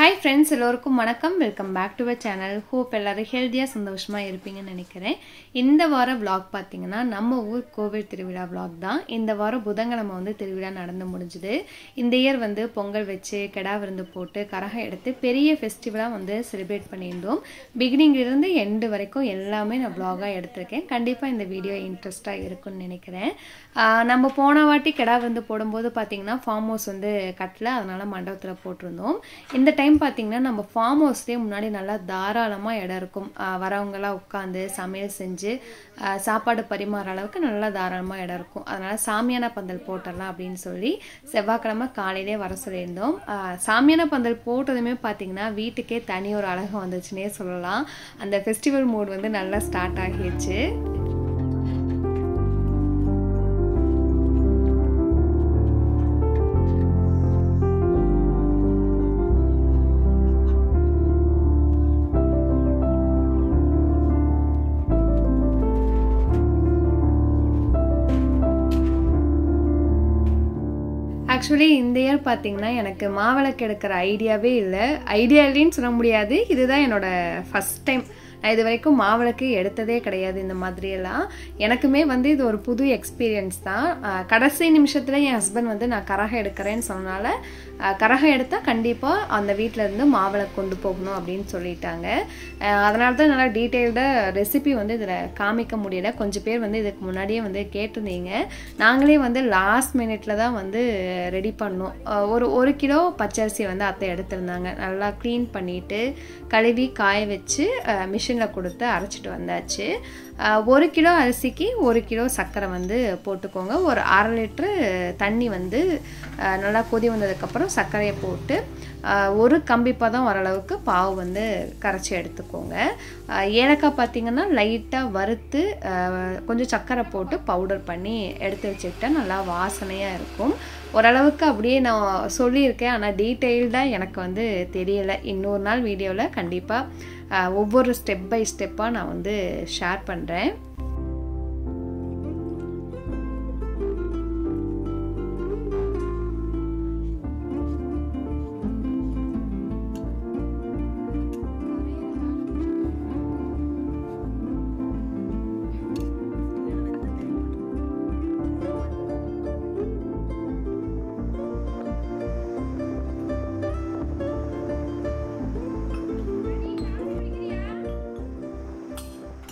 Hi friends, எல்லோருக்கும் வணக்கம். Welcome back to our channel. Hope எல்லாரும் ஹெல்தியா சந்தோஷமா இருப்பீங்கன்னு நினைக்கிறேன். இந்த வார vlog பாத்தீங்கன்னா நம்ம ஊர் கோவில் திருவிழா vlog தான். இந்த வாரம் புதன்கிழமை வந்து திருவிழா நடந்து முடிஞ்சது. இந்த இயர் வந்து பொங்கல் வச்சு கெடா விருந்து போட்டு கரகம் எடுத்து பெரிய ஃபெஸ்டிவலா வந்து செலிப்ரேட் பண்ணியிருந்தோம். பிகினிங்ல இருந்து எண்ட் வரைக்கும் எல்லாமே நான் vlog-ஆ எடுத்திருக்கேன். கண்டிப்பா இந்த வீடியோ இன்ட்ரெஸ்டா இருக்கும்னு நினைக்கிறேன். நம்ம போன வாட்டி கெடா விருந்து போடும்போது பாத்தீங்கன்னா ஃபார்ம் ஹவுஸ் வந்து கட்டல, அதனால மண்டபத்துல போட்டிருந்தோம். இந்த டைம் பாத்தீங்கன்னா நம்ம ஃபார்ம் ஹவுஸ்லயே முன்னாடி நல்லா தாராளமா இடம் இருக்கும். வரவங்க எல்லாம் உட்கார்ந்து சமையல் செஞ்சு சாப்பாடு பரிமாற அளவுக்கு நல்லா தாராளமா இடம் இருக்கும். அதனால சாமியான பந்தல் போட்டலாம் அப்படின்னு சொல்லி செவ்வாய்க்கிழமை காலையிலே வர சொல்லியிருந்தோம். சாமியான பந்தல் போட்டதுமே பாத்தீங்கன்னா வீட்டுக்கே தனி ஒரு அழகு வந்துச்சுன்னே சொல்லலாம். அந்த ஃபெஸ்டிவல் மூட் வந்து நல்லா ஸ்டார்ட் ஆகிடுச்சு. ஆக்சுவலி இந்த இயர் பார்த்தீங்கன்னா எனக்கு மாவிளக்கு எடுக்கிற ஐடியாவே இல்லை. ஐடியா இல்லைன்னு சொல்ல முடியாது. இதுதான் என்னோட ஃபர்ஸ்ட் டைம். நான் இது வரைக்கும் மாவிளக்கு எடுத்ததே கிடையாது. இந்த மாதிரியெல்லாம் எனக்குமே வந்து இது ஒரு புது எக்ஸ்பீரியன்ஸ் தான். கடைசி நிமிஷத்தில் என் ஹஸ்பண்ட் வந்து நான் கரகம் எடுக்கிறேன்னு சொன்னனால கரகம் எடுத்தால் கண்டிப்பாக அந்த வீட்டில் இருந்து மாவிளக்கு கொண்டு போகணும் அப்படின்னு சொல்லிட்டாங்க. அதனால தான் நல்லா டீட்டெயில்டாக ரெசிபி வந்து இதில் காமிக்க முடியல. கொஞ்சம் பேர் வந்து இதுக்கு முன்னாடியே வந்து கேட்டிருந்தீங்க. நாங்களே வந்து லாஸ்ட் மினிட்ல தான் வந்து ரெடி பண்ணோம். ஒரு கிலோ பச்சரிசி வந்து அத்தை எடுத்திருந்தாங்க. நல்லா க்ளீன் பண்ணிவிட்டு கழுவி காய வச்சு மிஷினில் கொடுத்து அரைச்சிட்டு வந்தாச்சு. 1 கிலோ அரிசிக்கு 1 கிலோ சர்க்கரை வந்து போட்டுக்கோங்க. ஒரு 1/2 லிட்டரு தண்ணி வந்து நல்லா கொதி வந்ததுக்கப்புறம் சர்க்கரையை போட்டு ஒரு கம்பி பதம் வரளவுக்கு பாவு வந்து கரைச்சி எடுத்துக்கோங்க. ஏலக்காய் பார்த்தீங்கன்னா லைட்டாக வறுத்து கொஞ்சம் சர்க்கரை போட்டு பவுடர் பண்ணி எடுத்து வச்சுக்கிட்டா நல்லா வாசனையாக இருக்கும். ஓரளவுக்கு அப்படியே நான் சொல்லியிருக்கேன், ஆனால் டீட்டெயில்டாக எனக்கு வந்து தெரியலை. இன்னொரு நாள் வீடியோவில் கண்டிப்பாக ஒவ்வொரு ஸ்டெப் பை ஸ்டெப்பாக நான் வந்து ஷேர் பண்ணுறேன்.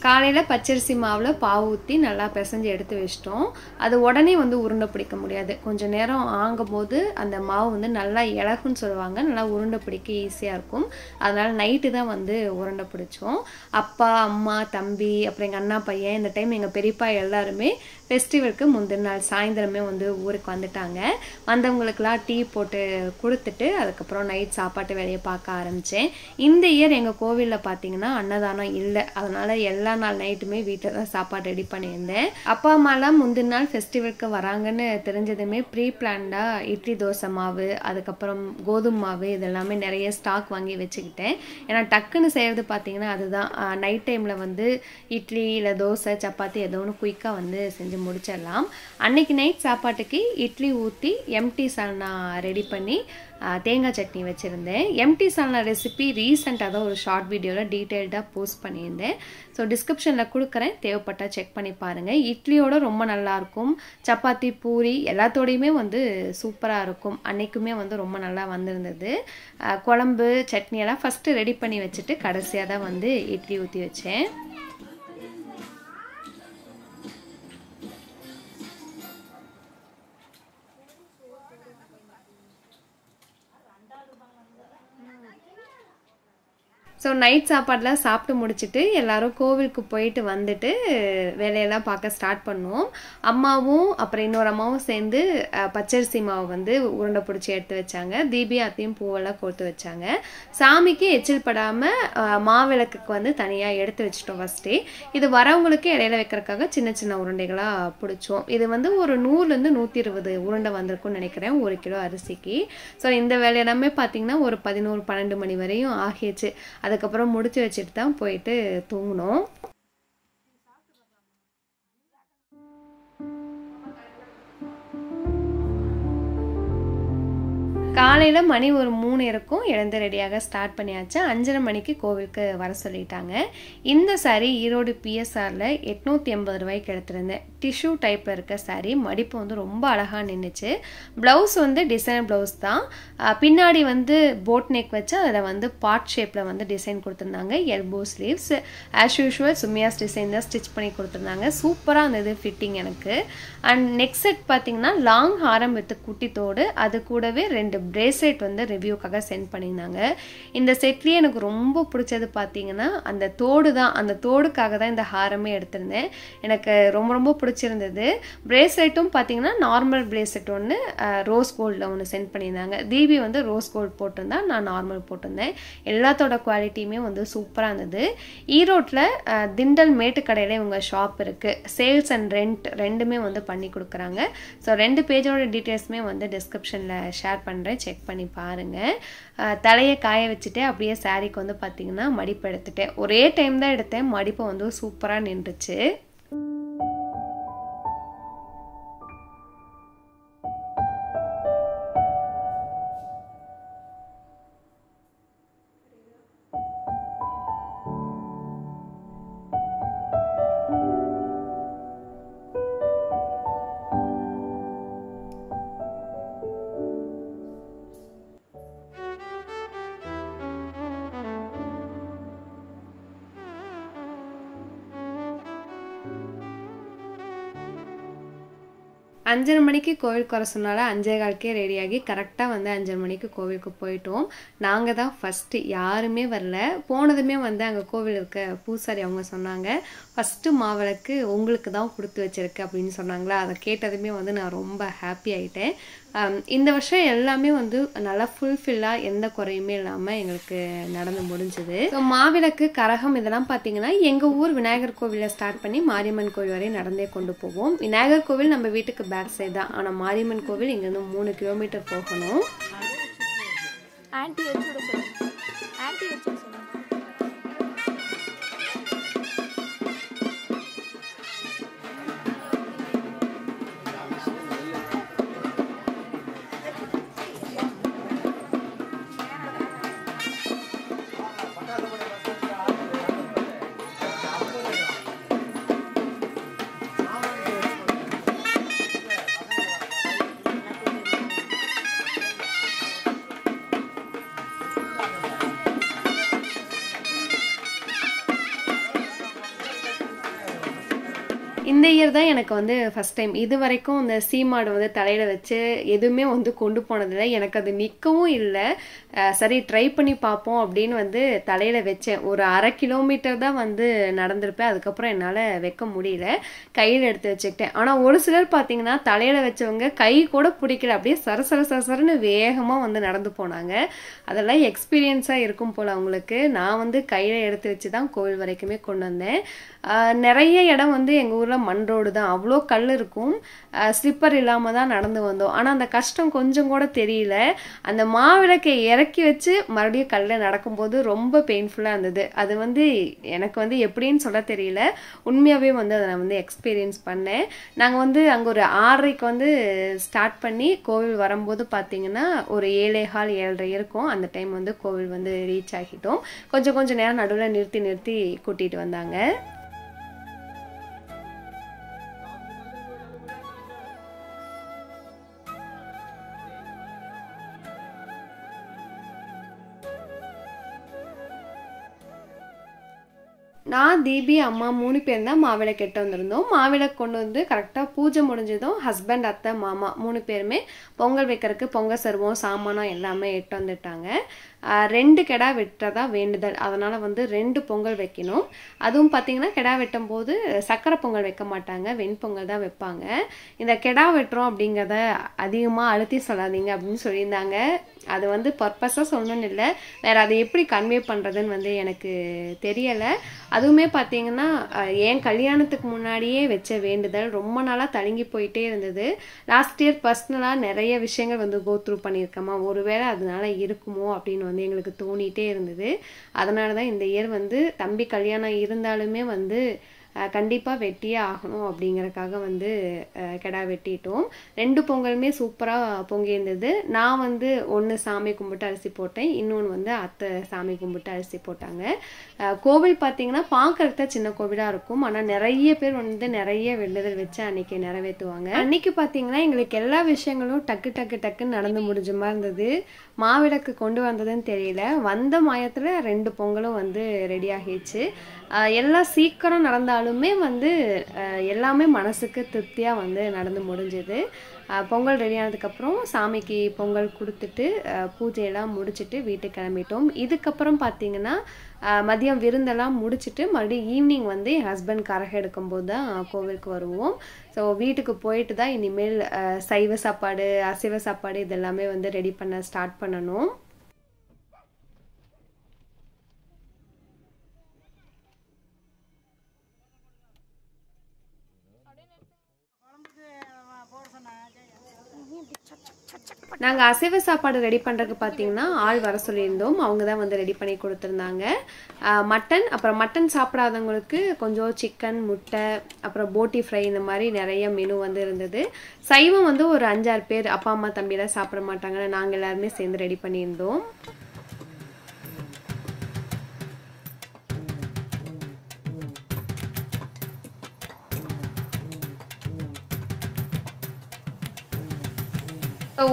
காலையில் பச்சரிசி மாவில் பாவு ஊற்றி நல்லா பிசைஞ்சு எடுத்து வச்சிட்டோம். அது உடனே வந்து உருண்டை பிடிக்க முடியாது. கொஞ்சம் நேரம் ஆகும் போது அந்த மாவு வந்து நல்லா இலகுன்னு சொல்லுவாங்க, நல்லா உருண்டை பிடிக்க ஈஸியாக இருக்கும். அதனால் நைட்டு தான் வந்து உருண்டை பிடிச்சோம். அப்பா, அம்மா, தம்பி, அப்புறம் எங்கள் அண்ணா பையன், இந்த டைம் எங்கள் பெரியப்பா எல்லாருமே ஃபெஸ்டிவலுக்கு முந்தின நாள் சாயந்தரமே வந்து ஊருக்கு வந்துட்டாங்க. வந்தவங்களுக்கெல்லாம் டீ போட்டு கொடுத்துட்டு அதுக்கப்புறம் நைட் சாப்பாட்டு வேலையை பார்க்க ஆரம்பித்தேன். இந்த இயர் எங்கள் கோவிலில் பார்த்தீங்கன்னா அன்னதானம் இல்லை. அதனால் எல்லா நாள் நைட்டுமே வீட்டில் தான் சாப்பாடு ரெடி பண்ணியிருந்தேன். அப்பா அம்மாலாம் முந்தின நாள் ஃபெஸ்டிவலுக்கு வராங்கன்னு தெரிஞ்சதுமே ப்ரீ பிளான்டாக இட்லி தோசை மாவு, அதுக்கப்புறம் கோதுமை மாவு இதெல்லாமே நிறைய ஸ்டாக் வாங்கி வச்சுக்கிட்டேன். ஏன்னா டக்குன்னு செய்கிறது பார்த்தீங்கன்னா அதுதான். நைட் டைமில் வந்து இட்லி இல்லை தோசை சப்பாத்தி ஏதோ ஒன்று குயிக்காக வந்து செஞ்சு முடிச்சிடலாம். அன்னைக்கு நைட் சாப்பாட்டுக்கு இட்லி ஊற்றி எம்டி சால்னா ரெடி பண்ணி தேங்காய் சட்னி வச்சுருந்தேன். எம்டி சால்னா ரெசிபி ரீசெண்டாக தான் ஒரு ஷார்ட் வீடியோவில் டீட்டெயில்டாக போஸ்ட் பண்ணியிருந்தேன். ஸோ டிஸ்கிரிப்ஷனில் கொடுக்குறேன், தேவைப்பட்டால் செக் பண்ணி பாருங்கள். இட்லியோட ரொம்ப நல்லாயிருக்கும். சப்பாத்தி பூரி எல்லாத்தோடையுமே வந்து சூப்பராக இருக்கும். அன்றைக்குமே வந்து ரொம்ப நல்லா வந்திருந்தது. குழம்பு சட்னியெல்லாம் ஃபஸ்ட்டு ரெடி பண்ணி வச்சுட்டு கடைசியாக தான் வந்து இட்லி ஊற்றி வச்சேன். ஸோ நைட் சாப்பாடெலாம் சாப்பிட்டு முடிச்சுட்டு எல்லோரும் கோவிலுக்கு போயிட்டு வந்துட்டு வேலையெல்லாம் பார்க்க ஸ்டார்ட் பண்ணுவோம். அம்மாவும் அப்புறம் இன்னொரு அம்மாவும் சேர்ந்து பச்சரிசி மாவு வந்து உருண்டை பிடிச்சி எடுத்து வச்சாங்க. தீபி அத்தையும் பூவெல்லாம் கோர்த்து வச்சாங்க. சாமிக்கு எச்சில் படாமல் மாவிளக்குக்கு வந்து தனியாக எடுத்து வச்சிட்டோம் ஃபஸ்ட்டே. இது வரவங்களுக்கு இடையில வைக்கிறதுக்காக சின்ன சின்ன உருண்டைகளாக பிடிச்சோம். இது வந்து ஒரு 100லேருந்து 120 உருண்டை வந்திருக்கும்னு நினைக்கிறேன் 1 கிலோ அரிசிக்கு. ஸோ இந்த வேலையிடமே பார்த்தீங்கன்னா ஒரு 11-12 மணி வரையும் ஆகிடுச்சு. அதுக்கப்புறம் முடிச்சு வச்சுட்டு தான் போயிட்டு தூங்கணும். காலையில் மணி ஒரு 3 3 இருக்கும் எழுந்து ரெடியாக ஸ்டார்ட் பண்ணியாச்சு. 5:30 மணிக்கு கோவிலுக்கு வர சொல்லிட்டாங்க. இந்த saree ஈரோடு பிஎஸ்ஆரில் 880 ரூபாய்க்கு எடுத்திருந்தேன். டிஷ்யூ டைப்பில் இருக்க saree, மடிப்பு வந்து ரொம்ப அழகாக நின்றுச்சு. ப்ளவுஸ் வந்து டிசைனர் ப்ளவுஸ் தான். பின்னாடி வந்து போட் நெக் வச்சு அதில் வந்து பார்ட் ஷேப்பில் வந்து டிசைன் கொடுத்துருந்தாங்க. Elbow sleeves as usual Sumiya's design தான் ஸ்டிச் பண்ணி கொடுத்துருந்தாங்க. சூப்பராக இருந்தது ஃபிட்டிங் எனக்கு. அண்ட் நெக்ஸ்ட் செட் பார்த்தீங்கன்னா லாங் ஹாரம் வித் குட்டித்தோடு, அது கூடவே 2 பிரேஸ்லெட் வந்து ரிவ்யூக்காக சென்ட் பண்ணியிருந்தாங்க. இந்த செட்லேயே எனக்கு ரொம்ப பிடிச்சது பார்த்தீங்கன்னா அந்த தோடு தான். அந்த தோடுக்காக தான் இந்த ஹாரமே எடுத்திருந்தேன். எனக்கு ரொம்ப ரொம்ப பிடிச்சிருந்தது. பிரேஸ்லெட்டும் பார்த்தீங்கன்னா நார்மல் பிரேஸ்லெட் ஒன்று, ரோஸ் கோல்டில் ஒன்று சென்ட் பண்ணியிருந்தாங்க. தீபி வந்து ரோஸ் கோல்டு போட்டிருந்தா, நான் நார்மல் போட்டிருந்தேன். எல்லாத்தோட குவாலிட்டியுமே வந்து சூப்பராக இருந்தது. ஈரோட்டில் திண்டல் மேட்டுக்கடையில் இவங்க ஷாப் இருக்குது. சேல்ஸ் அண்ட் ரெண்ட் ரெண்டுமே வந்து பண்ணி கொடுக்குறாங்க. ஸோ 2 பேஜோட டீட்டெயில்ஸுமே வந்து டிஸ்கிரிப்ஷனில் ஷேர் பண்ணுறேன், செக் பண்ணி பாருங்கள். தலையை காய வச்சுட்டு அப்படியே சாரீக்கு வந்து பார்த்திங்கன்னா மடிப்பு எடுத்துட்டேன். ஒரே டைம் தான் எடுத்தேன், மடிப்பு வந்து சூப்பராக நின்றுச்சு. அஞ்சரை மணிக்கு கோவிலுக்கு வர சொன்னால 5:15க்கே ரெடியாகி கரெக்டாக வந்து 5:30 மணிக்கு கோவிலுக்கு போயிட்டோம். நாங்கள் தான் ஃபஸ்ட்டு, யாருமே வரல. போனதுமே வந்து அங்கே கோவில் இருக்க பூசாரி அவங்க சொன்னாங்க, ஃபஸ்ட்டு மாவிளக்கு உங்களுக்கு தான் கொடுத்து வச்சிருக்கு அப்படின்னு சொன்னாங்களா. அதை கேட்டதுமே வந்து நான் ரொம்ப ஹாப்பி ஆகிட்டேன். இந்த வருஷம் எல்லாமே வந்து நல்லா ஃபுல்ஃபில்லாக எந்த குறையுமே இல்லாமல் எங்களுக்கு நடந்து முடிஞ்சுது. ஸோ மாவிளக்கு, கரகம் இதெல்லாம் பார்த்தீங்கன்னா எங்கள் ஊர் விநாயகர் கோவிலில் ஸ்டார்ட் பண்ணி மாரியம்மன் கோவில் வரையும் நடந்தே கொண்டு போவோம். விநாயகர் கோவில் நம்ம வீட்டுக்கு பேக் சைடு தான், ஆனால் மாரியம்மன் கோவில் இங்கேருந்து 3 கிலோமீட்டர் போகணும். இந்த இயர் தான் எனக்கு வந்து ஃபஸ்ட் டைம். இது வரைக்கும் இந்த சீமாடு வந்து தலையில் வச்சு எதுவுமே வந்து கொண்டு போனதில்லை. எனக்கு அது நிற்கவும் இல்லை. சரி ட்ரை பண்ணி பார்ப்போம் அப்படின்னு வந்து தலையில் வச்சேன். ஒரு 1/2 கிலோமீட்டர் தான் வந்து நடந்திருப்பேன். அதுக்கப்புறம் என்னால் வைக்க முடியல, கையில் எடுத்து வச்சுக்கிட்டேன். ஆனால் ஒரு சிலர் பார்த்தீங்கன்னா தலையில் வச்சவங்க கை கூட பிடிக்கல, அப்படியே சரசரன்னு வேகமாக வந்து நடந்து போனாங்க. அதெல்லாம் எக்ஸ்பீரியன்ஸாக இருக்கும் போல் அவங்களுக்கு. நான் வந்து கையில் எடுத்து வச்சு தான் கோவில் வரைக்குமே கொண்டு வந்தேன். நிறைய இடம் வந்து எங்கள் ஊரில் மண் ரோடு தான், அவ்வளோ கல் இருக்கும். ஸ்லிப்பர் இல்லாமல் தான் நடந்து வந்தோம். ஆனால் அந்த கஷ்டம் கொஞ்சம் கூட தெரியல. அந்த மாவிளக்கை இறக்கி வச்சு மறுபடியும் கல்லில் நடக்கும்போது ரொம்ப பெயின்ஃபுல்லாக இருந்தது. அது வந்து எனக்கு வந்து எப்படின்னு சொல்ல தெரியல. உண்மையாகவே வந்து அதை நான் வந்து எக்ஸ்பீரியன்ஸ் பண்ணேன். நாங்கள் வந்து அங்கே ஒரு 6:30க்கு வந்து ஸ்டார்ட் பண்ணி கோவில் வரும்போது பார்த்தீங்கன்னா ஒரு 7:15 7:30 இருக்கும். அந்த டைம் வந்து கோவில் வந்து ரீச் ஆகிட்டோம். கொஞ்சம் நேரம் நடுவில் நிறுத்தி கூட்டிகிட்டு வந்தாங்க. நான், தீபி, அம்மா 3 பேர் தான் மாவிளக்கு எட்டு வந்திருந்தோம். மாவிளக்கு கொண்டு வந்து கரெக்டாக பூஜை முடிஞ்சதும் ஹஸ்பண்ட், அத்தை, மாமா 3 பேருமே பொங்கல் வைக்கிறதுக்கு பொங்கல் சருவம் சாமானம் எல்லாமே எட்டு வந்துட்டாங்க. 2 கெடா வெட்டுறதா வேண்டுதல், அதனால் வந்து 2 பொங்கல் வைக்கணும். அதுவும் பார்த்தீங்கன்னா கெடா வெட்டும் போது சக்கரை பொங்கல் வைக்க மாட்டாங்க, வெண்பொங்கல் தான் வைப்பாங்க. இந்த கெடா வெட்டுறோம் அப்படிங்கிறத அதிகமாக அழுத்தி சொல்லாதீங்க அப்படின்னு சொல்லியிருந்தாங்க. அது வந்து பர்பஸாக சொல்லணும்னு இல்லை, வேறு அதை எப்படி கன்வே பண்ணுறதுன்னு வந்து எனக்கு தெரியலை. அதுவுமே பார்த்தீங்கன்னா என் கல்யாணத்துக்கு முன்னாடியே வச்ச வேண்டுதல் ரொம்ப நாளாக தழுங்கி போயிட்டே இருந்தது. லாஸ்ட் இயர் பர்சனலாக நிறைய விஷயங்கள் வந்து கோ த்ரூ பண்ணியிருக்கோமா, ஒருவேளை அதனால இருக்குமோ அப்படின்னு வந்து எங்களுக்கு தோணிகிட்டே இருந்தது. அதனால தான் இந்த இயர் வந்து தம்பி கல்யாணம் இருந்தாலுமே வந்து கண்டிப்பாக வெட்டியே ஆகணும் அப்படிங்கிறதுக்காக வந்து கிடா வெட்டிட்டோம். 2 பொங்கலுமே சூப்பராக பொங்கி இருந்தது. நான் வந்து ஒன்று சாமி கும்பிட்டு அரிசி போட்டேன், இன்னொன்று வந்து அத்தை சாமி கும்பிட்டு அரிசி போட்டாங்க. கோவில் பார்த்தீங்கன்னா பார்க்கறதுக்கு தான் சின்ன கோவிலாக இருக்கும், ஆனால் நிறைய பேர் வந்து நிறைய வேண்டுதல் வச்சு அன்னைக்கு நிறைவேற்றுவாங்க. அன்னைக்கு பார்த்தீங்கன்னா எங்களுக்கு எல்லா விஷயங்களும் டக்குன்னு நடந்து முடிஞ்ச மாதிரி இருந்தது. மாவிளக்கு கொண்டு வந்ததுன்னு தெரியல, வந்த மாயத்தில் 2 பொங்கலும் வந்து ரெடி ஆகிடுச்சு. எல்லாம் சீக்கிரம் நடந்தாலுமே வந்து எல்லாமே மனசுக்கு திருப்தியாக வந்து நடந்து முடிஞ்சது. பொங்கல் ரெடி ஆனதுக்கப்புறம் சாமிக்கு பொங்கல் கொடுத்துட்டு பூஜையெல்லாம் முடிச்சுட்டு வீட்டுக்கு கிளம்பிட்டோம். இதுக்கப்புறம் பார்த்தீங்கன்னா மதியம் விருந்தெல்லாம் முடிச்சுட்டு மறுபடியும் ஈவினிங் வந்து என் ஹஸ்பண்ட் கரகம் எடுக்கும்போது தான் கோவிலுக்கு வருவோம். ஸோ வீட்டுக்கு போயிட்டு தான் இனிமேல் சைவ சாப்பாடு அசைவ சாப்பாடு இதெல்லாமே வந்து ரெடி பண்ண ஸ்டார்ட் பண்ணணும். நாங்கள் அசைவ சாப்பாடு ரெடி பண்ணுறதுக்கு பார்த்தீங்கன்னா ஆள் வர சொல்லியிருந்தோம், அவங்க தான் வந்து ரெடி பண்ணி கொடுத்துருந்தாங்க. மட்டன், அப்புறம் மட்டன் சாப்பிடாதவங்களுக்கு கொஞ்சம் சிக்கன், முட்டை, அப்புறம் போட்டி ஃப்ரை, இந்த மாதிரி நிறைய மெனு வந்து இருந்தது. சைவம் வந்து ஒரு 5-6 பேர், அப்பா அம்மா தம்பியெல்லாம் சாப்பிட மாட்டாங்கன்னு நாங்கள் எல்லாருமே சேர்ந்து ரெடி பண்ணியிருந்தோம்.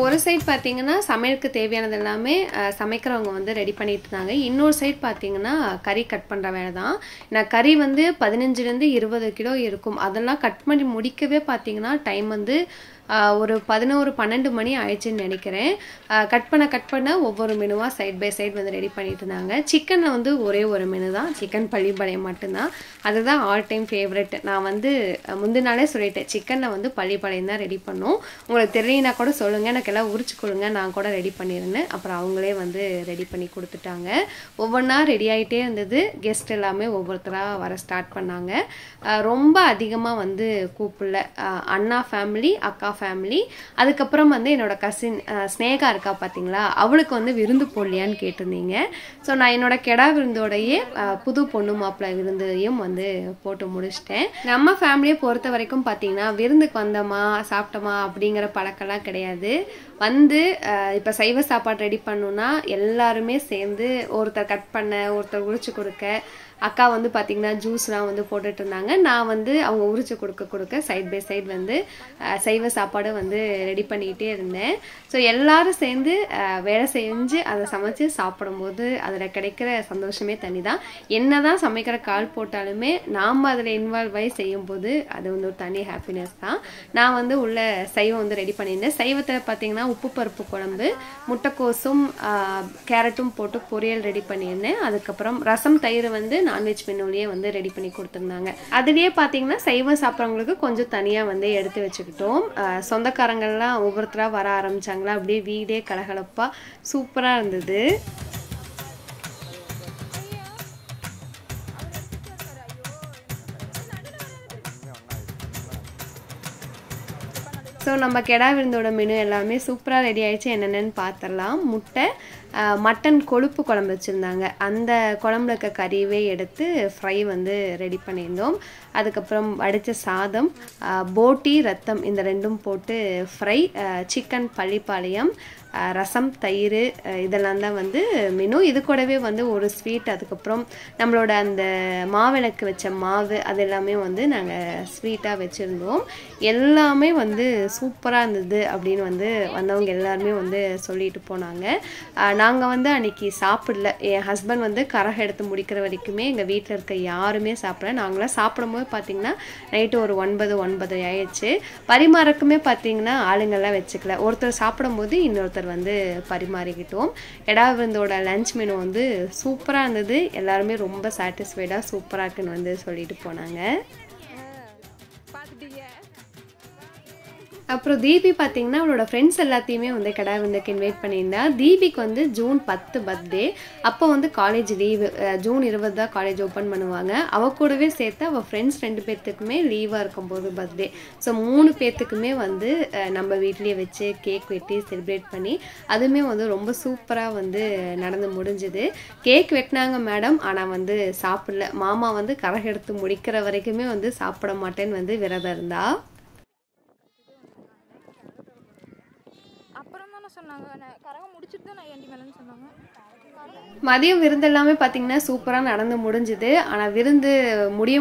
ஒரு சைட் பார்த்தீங்கன்னா சமையலுக்கு தேவையானது எல்லாமே சமைக்கிறவங்க வந்து ரெடி பண்ணிட்டு இருந்தாங்க. இன்னொரு சைட் பார்த்தீங்கன்னா கறி கட் பண்ணுற வேலை தான். நான் கறி வந்து 15-20 கிலோ இருக்கும். அதெல்லாம் கட் பண்ணி முடிக்கவே பார்த்தீங்கன்னா டைம் வந்து ஒரு 11-12 மணி ஆயிடுச்சுன்னு நினைக்கிறேன். கட் பண்ண ஒவ்வொரு மெனுவாக சைட் பை சைட் வந்து ரெடி பண்ணிட்டு இருந்தாங்க. சிக்கனில் வந்து ஒரே ஒரு மெனு தான், சிக்கன் பள்ளிப்பாளையம் மட்டும்தான். அதுதான் ஆல் டைம் ஃபேவரெட். நான் வந்து முந்தினாலே சொல்லிட்டேன், சிக்கனில் வந்து பள்ளிப்பாளையம் தான் ரெடி பண்ணோம். உங்களுக்கு தெரியலனா கூட சொல்லுங்கள், எனக்கு எல்லாம் உரிச்சு கொடுங்க, நான் கூட ரெடி பண்ணியிருந்தேன். அப்புறம் அவங்களே வந்து ரெடி பண்ணி கொடுத்துட்டாங்க. ஒவ்வொன்றா ரெடி ஆகிட்டே இருந்தது. கெஸ்ட் எல்லாமே ஒவ்வொருத்தராக வர ஸ்டார்ட் பண்ணாங்க. ரொம்ப அதிகமாக வந்து கூப்பிடல. அண்ணா ஃபேமிலி, அக்கா ஃபேமிலி, அதுக்கப்புறம் வந்து என்னோட கசின் ஸ்னேகா இருக்கா பார்த்தீங்களா, அவளுக்கு வந்து விருந்து போடலையான்னு கேட்டிருந்தீங்க. ஸோ நான் என்னோட கெடா விருந்தோடையே புது பொண்ணு மாப்பிள்ளை விருந்தையும் வந்து போட்டு முடிச்சிட்டேன். நம்ம ஃபேமிலியை பொறுத்த வரைக்கும் பார்த்தீங்கன்னா விருந்துக்கு வந்தோமா சாப்பிட்டோமா அப்படிங்கிற பழக்கம்லாம் கிடையாது. வந்து இப்போ சைவ சாப்பாடு ரெடி பண்ணணுன்னா எல்லாருமே சேர்ந்து ஒருத்தர் கட் பண்ண, ஒருத்தர் உரிச்சு கொடுக்க, அக்கா வந்து பார்த்திங்கன்னா ஜூஸ்லாம் வந்து போட்டுட்டு இருந்தாங்க. நான் வந்து அவங்க உரிச்சு கொடுக்க சைட் பை சைட் வந்து சைவ சாப்பாடு வந்து ரெடி பண்ணிக்கிட்டே இருந்தேன். ஸோ எல்லாரும் சேர்ந்து வேலை செஞ்சு அதை சமைச்சு சாப்பிடும்போது அதில் கிடைக்கிற சந்தோஷமே தனி தான். என்ன தான் சமைக்கிற கால் போட்டாலுமே நாம் அதில் இன்வால்வ் ஆகி செய்யும்போது அது வந்து ஒரு தனி ஹாப்பினஸ் தான். நான் வந்து உள்ள சைவம் வந்து ரெடி பண்ணியிருந்தேன். சைவத்தில் பார்த்திங்கன்னா உப்பு பருப்பு குழம்பு, முட்டைக்கோசும் கேரட்டும் போட்டு பொரியல் ரெடி பண்ணியிருந்தேன். அதுக்கப்புறம் ரசம், தயிர் வந்து நான்வெஜ் மெனுலேயே வந்து ரெடி பண்ணி கொடுத்துருந்தாங்க. அதுலேயே பார்த்தீங்கன்னா சைவம் சாப்பிட்றவங்களுக்கு கொஞ்சம் தனியாக வந்து எடுத்து வச்சுக்கிட்டோம். சொந்தக்காரங்கள்லாம் ஒவ்வொருத்தராக வர ஆரம்பித்தாங்களா, அப்படியே வீடே கலகலப்பாக சூப்பராக இருந்தது. ஸோ நம்ம கெடா விருந்தோட மெனு எல்லாமே சூப்பராக ரெடி ஆகிடுச்சு. என்னென்னு பார்த்துடலாம். முட்டை, மட்டன் கொழுப்பு குழம்பு வச்சுருந்தாங்க. அந்த குழம்புல இருக்க கறியவே எடுத்து ஃப்ரை வந்து ரெடி பண்ணியிருந்தோம். அதுக்கப்புறம் வடித்த சாதம், போட்டி, ரத்தம், இந்த ரெண்டும் போட்டு ஃப்ரை, சிக்கன் பள்ளிப்பாளையம், ரசம், தயிர், இதெல்லாம் தான் வந்து மெனு. இது கூடவே வந்து ஒரு ஸ்வீட், அதுக்கப்புறம் நம்மளோட அந்த மாவிளக்கு வச்ச மாவு, அது எல்லாமே வந்து நாங்கள் ஸ்வீட்டாக வச்சுருந்தோம். எல்லாமே வந்து சூப்பராக இருந்தது அப்படின்னு வந்து வந்தவங்க எல்லாருமே வந்து சொல்லிட்டு போனாங்க. நாங்கள் வந்து அன்றைக்கி சாப்பிடல. என் ஹஸ்பண்ட் வந்து கரகம் எடுத்து முடிக்கிற வரைக்குமே எங்கள் வீட்டில் இருக்க யாருமே சாப்பிடல. நாங்களாம் சாப்பிடும்போது பார்த்திங்கன்னா நைட்டு ஒரு 9 ஆயிடுச்சு. பரிமாறக்குமே பார்த்திங்கன்னா ஆளுங்கள்லாம் வச்சுக்கல. ஒருத்தர் சாப்பிடும்போது இன்னொருத்தர் வந்து பரிமாறிக்கிட்டோம். கெடா விருந்தோட லஞ்ச் மெனு வந்து சூப்பராக இருந்தது. எல்லாருமே ரொம்ப சாட்டிஸ்ஃபைடாக சூப்பராக இருக்குன்னு வந்து சொல்லிட்டு போனாங்க. அப்புறம் தீபி பார்த்தீங்கன்னா அவளோட ஃப்ரெண்ட்ஸ் எல்லாத்தையுமே வந்து கிடா விருந்துக்கு இன்வைட் பண்ணியிருந்தா. தீபிக்கு வந்து ஜூன் 10 பர்த்டே. அப்போ வந்து காலேஜ் லீவு, ஜூன் 20 தான் காலேஜ் ஓப்பன் பண்ணுவாங்க. அவள் கூடவே சேர்த்து அவள் ஃப்ரெண்ட்ஸ் 2 பேர்த்துக்குமே லீவாக இருக்கும்போது பர்த்டே. ஸோ 3 பேர்த்துக்குமே வந்து நம்ம வீட்லேயே வச்சு கேக் வெட்டி செலிப்ரேட் பண்ணி அதுவுமே வந்து ரொம்ப சூப்பராக வந்து நடந்து முடிஞ்சுது. கேக் வெட்டினாங்க மேடம், ஆனால் வந்து சாப்பிடல. மாமா வந்து கரகம் எடுத்து முடிக்கிற வரைக்குமே வந்து சாப்பிட மாட்டேன்னு வந்து விரதம் இருந்தா. மதியம் விருந்து எல்லாமே பார்த்தீங்கன்னா சூப்பராக நடந்து முடிஞ்சுது. ஆனால் விருந்து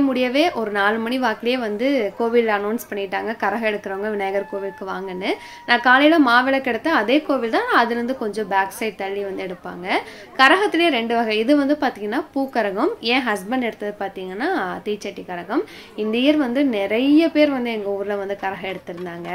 முடியவே ஒரு 4 மணி வாக்கிலேயே வந்து கோவில் அனௌன்ஸ் பண்ணிட்டாங்க, கரகம் எடுக்கிறவங்க விநாயகர் கோவிலுக்கு வாங்கன்னு. நான் காலையில் மாவிளக்கு எடுத்தேன், அதே கோவில் தான், அதுலேருந்து கொஞ்சம் பேக் சைட் தள்ளி வந்து எடுப்பாங்க. கரகத்துலேயே 2 வகை. இது வந்து பார்த்தீங்கன்னா பூக்கரகம், என் ஹஸ்பண்ட் எடுத்தது பார்த்தீங்கன்னா தீச்சட்டி கரகம். இந்த இயர் வந்து நிறைய பேர் வந்து எங்கள் ஊரில் வந்து கரகம் எடுத்திருந்தாங்க.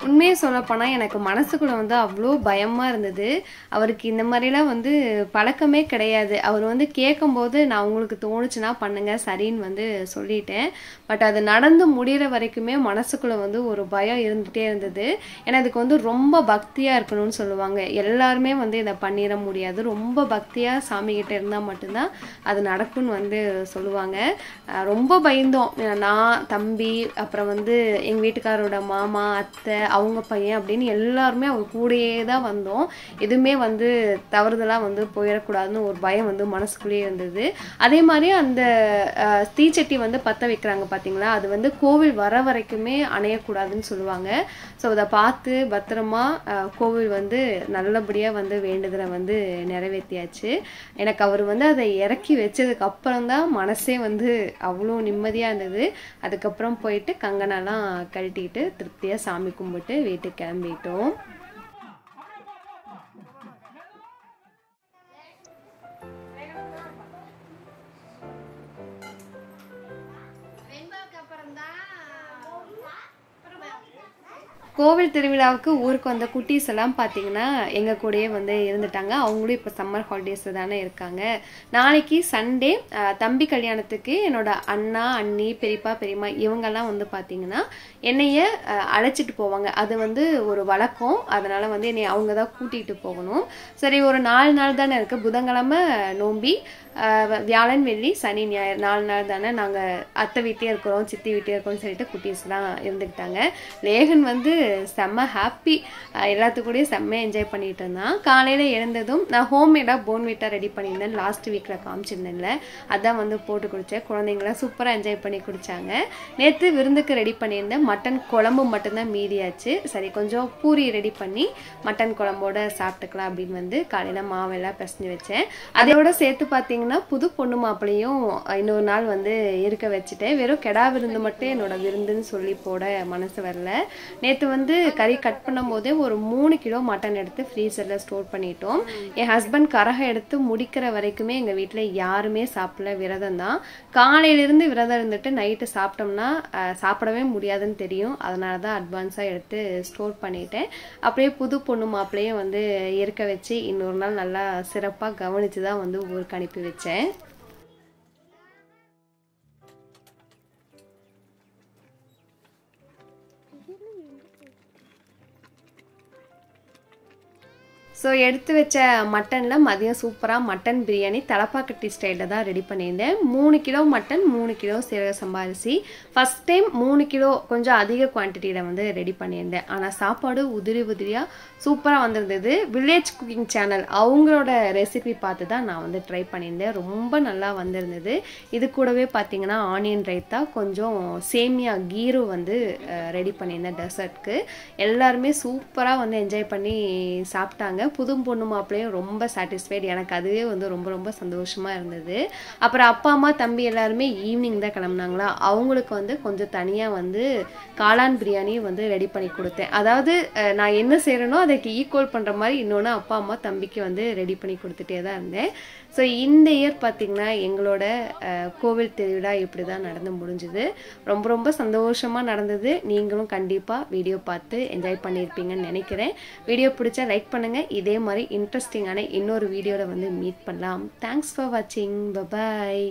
உண்மையை சொல்லப்போனால் எனக்கு மனசுக்குள்ளே வந்து அவ்வளோ பயமாக இருந்தது. அவருக்கு இந்த மாதிரிலாம் வந்து பழக்கமே கிடையாது. அவர் வந்து கேட்கும்போது நான் உங்களுக்கு தோணுச்சுன்னா பண்ணுங்க சரின்னு வந்து சொல்லிட்டேன். பட் அது நடந்து முடிகிற வரைக்குமே மனசுக்குள்ளே வந்து ஒரு பயம் இருந்துகிட்டே இருந்தது. ஏன்னா இதுக்கு வந்து ரொம்ப பக்தியாக இருக்கணும்னு சொல்லுவாங்க. எல்லாருமே வந்து இதை பண்ணிட முடியாது. ரொம்ப பக்தியாக சாமிக்கிட்ட இருந்தால் மட்டும்தான் அது நடக்கும்னு வந்து சொல்லுவாங்க. ரொம்ப பயந்தோம். நான், தம்பி, அப்புறம் வந்து எங்கள் வீட்டுக்காரோட மாமா, அத்தை, அவங்க பையன் அப்படின்னு எல்லாருமே அவர் கூடயே தான் வந்தோம். எதுவுமே வந்து தவறுதலாக வந்து போயிடக்கூடாதுன்னு ஒரு பயம் வந்து மனசுக்குள்ளேயே இருந்தது. அதே மாதிரி அந்த தீச்சட்டி வந்து பற்ற வைக்கிறாங்க பார்த்தீங்களா, அது வந்து கோவில் வர வரைக்குமே அணையக்கூடாதுன்னு சொல்லுவாங்க. ஸோ அதை பார்த்து பத்திரமா கோவில் வந்து நல்லபடியாக வந்து வேண்டுதலை வந்து நிறைவேற்றியாச்சு. எனக்கு அவர் வந்து அதை இறக்கி வச்சதுக்கு அப்புறம் தான் மனசே வந்து அவ்வளோ நிம்மதியாக இருந்தது. அதுக்கப்புறம் போயிட்டு கங்கனெல்லாம் கழட்டிட்டு திருப்தியாக சாமி கும்பிட்டு வீட்டுக்கு கிளம்பிட்டோம். கோவில் திருவிழாவுக்கு ஊருக்கு வந்த குட்டீஸ் எல்லாம் பார்த்தீங்கன்னா எங்கள் கூடயே வந்து இருந்துட்டாங்க. அவங்களும் இப்போ சம்மர் ஹாலிடேஸில் தானே இருக்காங்க. நாளைக்கு சண்டே தம்பி கல்யாணத்துக்கு என்னோட அண்ணா, அண்ணி, பெரியப்பா, பெரியம்மா இவங்கெல்லாம் வந்து பார்த்தீங்கன்னா என்னைய அழைச்சிட்டு போவாங்க. அது வந்து ஒரு வழக்கம். அதனால் வந்து என்னை அவங்க தான் கூட்டிகிட்டு போகணும். சரி, ஒரு 4 நாள் தானே இருக்குது. புதன்கிழமை நோம்பி, வியாழன், வெள்ளி, சனி, ஞாயிறு 4 நாள் தானே நாங்கள் அத்தை வீட்டே இருக்கிறோம், சித்தி வீட்டே இருக்கோம்னு சொல்லிட்டு குட்டீஸ்லாம் இருந்துக்கிட்டாங்க. லேகன் வந்து செம்ம ஹாப்பி, எல்லாத்துக்கூடயும் செம்ம என்ஜாய் பண்ணிட்டு இருந்தான். காலையில் எழுந்ததும் நான் ஹோம்மேடாக போன்விட்டா ரெடி பண்ணியிருந்தேன், லாஸ்ட் வீக்கில் காமிச்சிருந்தேன்ல, அதான் வந்து போட்டு குடித்தேன். குழந்தைங்களாம் சூப்பராக என்ஜாய் பண்ணி குடித்தாங்க. நேற்று விருந்துக்கு ரெடி பண்ணியிருந்தேன், மட்டன் குழம்பு மட்டும்தான் மீதியாச்சு. சரி, கொஞ்சம் பூரி ரெடி பண்ணி மட்டன் குழம்போட சாப்பிட்டுக்கலாம் அப்படின்னு வந்து காலையில் மாவெல்லாம் பிசைஞ்சு வச்சேன். அதோட சேர்த்து பார்த்தீங்கன்னா புது பொண்ணு மாப்பிளையும் இன்னொரு நாள் வந்து இருக்க வச்சுட்டேன். வெறும் கெடா விருந்து மட்டும் என்னோட விருந்துன்னு சொல்லி போட மனசு வரல. நேற்று வந்து கறி கட் பண்ணும் போதே ஒரு 3 கிலோ மட்டன் எடுத்து ஃப்ரீசரில் ஸ்டோர் பண்ணிட்டோம். என் ஹஸ்பண்ட் கரகம் எடுத்து முடிக்கிற வரைக்குமே எங்கள் வீட்டில் யாருமே சாப்பிடல, விரதம் தான். காலையிலேருந்து விரதம் இருந்துட்டு நைட்டு சாப்பிட்டோம்னா சாப்பிடவே முடியாதுன்னு தெரியும். அதனால தான் அட்வான்ஸாக எடுத்து ஸ்டோர் பண்ணிட்டேன். அப்படியே புது பொண்ணு மாப்பிளையும் வந்து இருக்க வச்சு இன்னொரு நாள் நல்லா சிறப்பாக கவனித்து தான் வந்து ஊருக்கு அனுப்பி வச்சேன். ஸோ எடுத்து வச்ச மட்டனில் மதியம் சூப்பராக மட்டன் பிரியாணி தலப்பாக்கட்டி ஸ்டைலில் தான் ரெடி பண்ணியிருந்தேன். 3 கிலோ மட்டன், 3 கிலோ சீரக சம்பா அரிசி. ஃபஸ்ட் டைம் 3 கிலோ கொஞ்சம் அதிக குவான்டிட்டியில் வந்து ரெடி பண்ணியிருந்தேன். ஆனால் சாப்பாடு உதிரியாக சூப்பராக வந்திருந்தது. வில்லேஜ் குக்கிங் சேனல் அவங்களோட ரெசிபி பார்த்து தான் நான் வந்து ட்ரை பண்ணியிருந்தேன். ரொம்ப நல்லா வந்திருந்தது. இது கூடவே பார்த்தீங்கன்னா ஆனியன் ரைத்தா, கொஞ்சம் சேமியா கீரு வந்து ரெடி பண்ணியிருந்தேன் டெசர்ட்க்கு. எல்லாருமே சூப்பராக வந்து என்ஜாய் பண்ணி சாப்பிட்டாங்க. புது பொண்ணு மாப்பிள்ளையும் ரொம்ப சாட்டிஸ்ஃபைடு. எனக்கு அதுவே வந்து ரொம்ப ரொம்ப சந்தோஷமாக இருந்தது. அப்புறம் அப்பா அம்மா தம்பி எல்லாருமே ஈவினிங் தான் கிளம்புனாங்களா, அவங்களுக்கு வந்து கொஞ்சம் தனியாக வந்து காளான் பிரியாணி வந்து ரெடி பண்ணி கொடுத்தேன். அதாவது நான் என்ன செய்கிறேனோ அதுக்கு ஈக்குவல் பண்ணுற மாதிரி இன்னொன்று அப்பா அம்மா தம்பிக்கு வந்து ரெடி பண்ணி கொடுத்துட்டே தான் இருந்தேன். ஸோ இந்த இயர் பார்த்திங்கன்னா எங்களோட கோவில் திருவிழா இப்படி தான் நடந்து முடிஞ்சுது. ரொம்ப ரொம்ப சந்தோஷமாக நடந்தது. நீங்களும் கண்டிப்பாக வீடியோ பார்த்து என்ஜாய் பண்ணியிருப்பீங்கன்னு நினைக்கிறேன். வீடியோ பிடிச்சா லைக் பண்ணுங்கள். இதே மாதிரி இன்ட்ரெஸ்டிங்கான இன்னொரு வீடியோவில் வந்து மீட் பண்ணலாம். தேங்க்ஸ் ஃபார் வாட்சிங். பபாய்.